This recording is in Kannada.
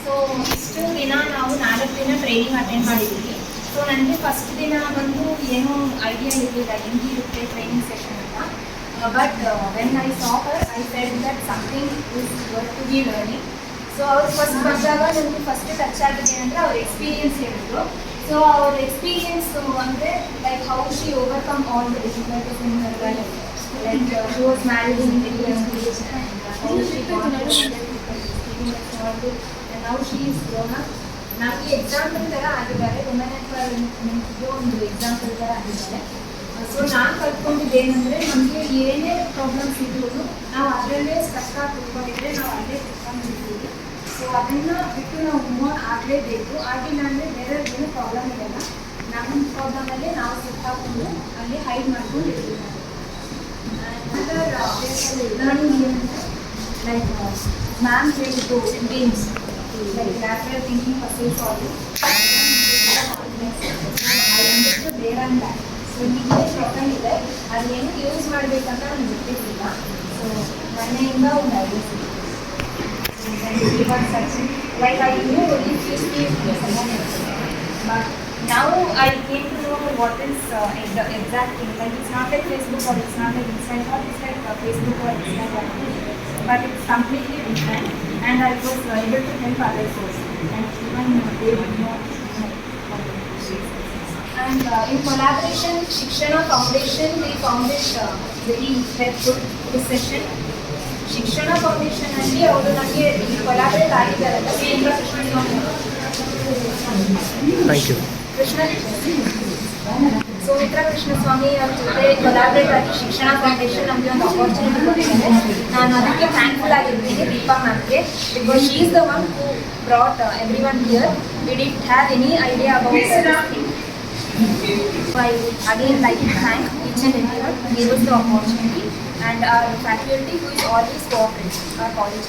ಸೊ ಇಷ್ಟು ದಿನ ನಾವು 4 ದಿನ ಟ್ರೈನಿಂಗ್ ಅಟೆಂಡ್ ಮಾಡಿದ್ದೀವಿ. ಸೊ ನನಗೆ ಫಸ್ಟ್ ದಿನ ಬಂದು ಏನೂ ಐಡಿಯಾ ಇರಲಿಲ್ಲ ಹೆಂಗಿರುತ್ತೆ ಟ್ರೈನಿಂಗ್ ಸೆಷನ್ ಅಂತ. But when I saw her I felt that something is worth to be learning. So ಅವ್ರು ಫಸ್ಟ್ ಬಂದಾಗ ನನಗೆ ಫಸ್ಟ್ ಟಚ್ ಆಗಿದೆ ಏನಂದರೆ ಅವ್ರ ಎಕ್ಸ್ಪೀರಿಯನ್ಸ್ ಹೇಳಿದ್ರು. ಸೊ ಅವ್ರ ಎಕ್ಸ್ಪೀರಿಯನ್ಸ್ ಅಂದರೆ like how she overcome all the difficulties in her life. Like she was married in India and how she got and now she is grown up. ನಮಗೆ ಎಕ್ಸಾಂಪಲ್ ಥರ ಆಗಿದ್ದಾರೆ, ವುಮೆನ್ ಎಂಪವರ್ಮೆಂಟ್ಗೆ ಒಂದು ಎಕ್ಸಾಂಪಲ್ ಥರ ಆಗಿದ್ದಾರೆ. ಸೊ ನಾನು ಕಲ್ತ್ಕೊಂಡಿದ್ದು ಏನಂದರೆ ನಮಗೆ ಏನೇ ಪ್ರಾಬ್ಲಮ್ಸ್ ಇದ್ರೂ ನಾವು ಅದರಲ್ಲೇ ಸ್ಟಕ್ ಆಗಿ ಕೂತ್ಕೊಂಡಿದ್ರೆ ನಾವು ಅಲ್ಲೇ ಕೂತ್ಕೊಂಡಿರ್ತೀವಿ. ಸೊ ಅದನ್ನು ಬಿಟ್ಟು ನಾವು ಮೂವ್ ಆಗಲೇಬೇಕು. ಆಗಿಲ್ಲ ಅಂದರೆ ಬೇರೆ ಏನೂ ಪ್ರಾಬ್ಲಮ್ ಇರಲ್ಲ, ನಮ್ಮ ಪ್ರಾಬ್ಲಮಲ್ಲೇ ನಾವು ಸಿಕ್ಕಾಕೊಂಡು ಅಲ್ಲಿ ಹೈಡ್ ಮಾಡ್ಕೊಂಡು ಇರ್ತೀವಿ. learning like ma'am ಹೇಳಿದ್ದು games like lateral thinking, puzzle solving. I understood there and that. So ನಿಮಗೆ ಪ್ರೊಫೈಲ್ ಇದೆ, ಅದು ಏನು ಯೂಸ್ ಮಾಡಬೇಕಂತ ನನಗೆ ಗೊತ್ತಿರಲಿಲ್ಲ. ಸೊ ಮನೆಯಿಂದ ಒಂದು ಐಡಿಯಾ ಸಿಕ್ಕಿತ್ತು. Like I knew if you speak someone else, but now I came to know what is the exact thing. Like it's not like Facebook or it's not like Instagram, it's like Facebook or Instagram, but it's completely different. And I was able to help others also, and even they would know. And in collaboration with Shikshana Foundation, we found it very helpful this session. Shikshana Foundation ಅಲ್ಲಿ ಅವರು ನಮಗೆ ಕೊಲಾಬರೇಟ್ ಆಗಿದ್ದಾರಲ್ಲ, ಕೇಂದ್ರ ಕೃಷ್ಣಸ್ವಾಮಿ. Thank you. ಸುಮಿತ್ರಾ ಕೃಷ್ಣಸ್ವಾಮಿ ಅವ್ರ ಜೊತೆ ಕೊಲಾಬ್ರೇಟ್ ಆಗಿ ಶಿಕ್ಷಣ ಫೌಂಡೇಶನ್ ನಮಗೆ ಒಂದು ಅಪರ್ಚುನಿಟಿ ಕೊಟ್ಟಿದ್ದಾರೆ. ನಾನು ಅದಕ್ಕೆ ಥ್ಯಾಂಕ್ಫುಲ್ ಆಗಿರ್ತೀನಿ ದೀಪಾ ಮ್ಯಾಮ್ಗೆ, because she is the one who brought everyone here. We did have any idea about this thing. I would again like to thank each and everyone who gave us the opportunity and our faculty who is always cooperating, our college.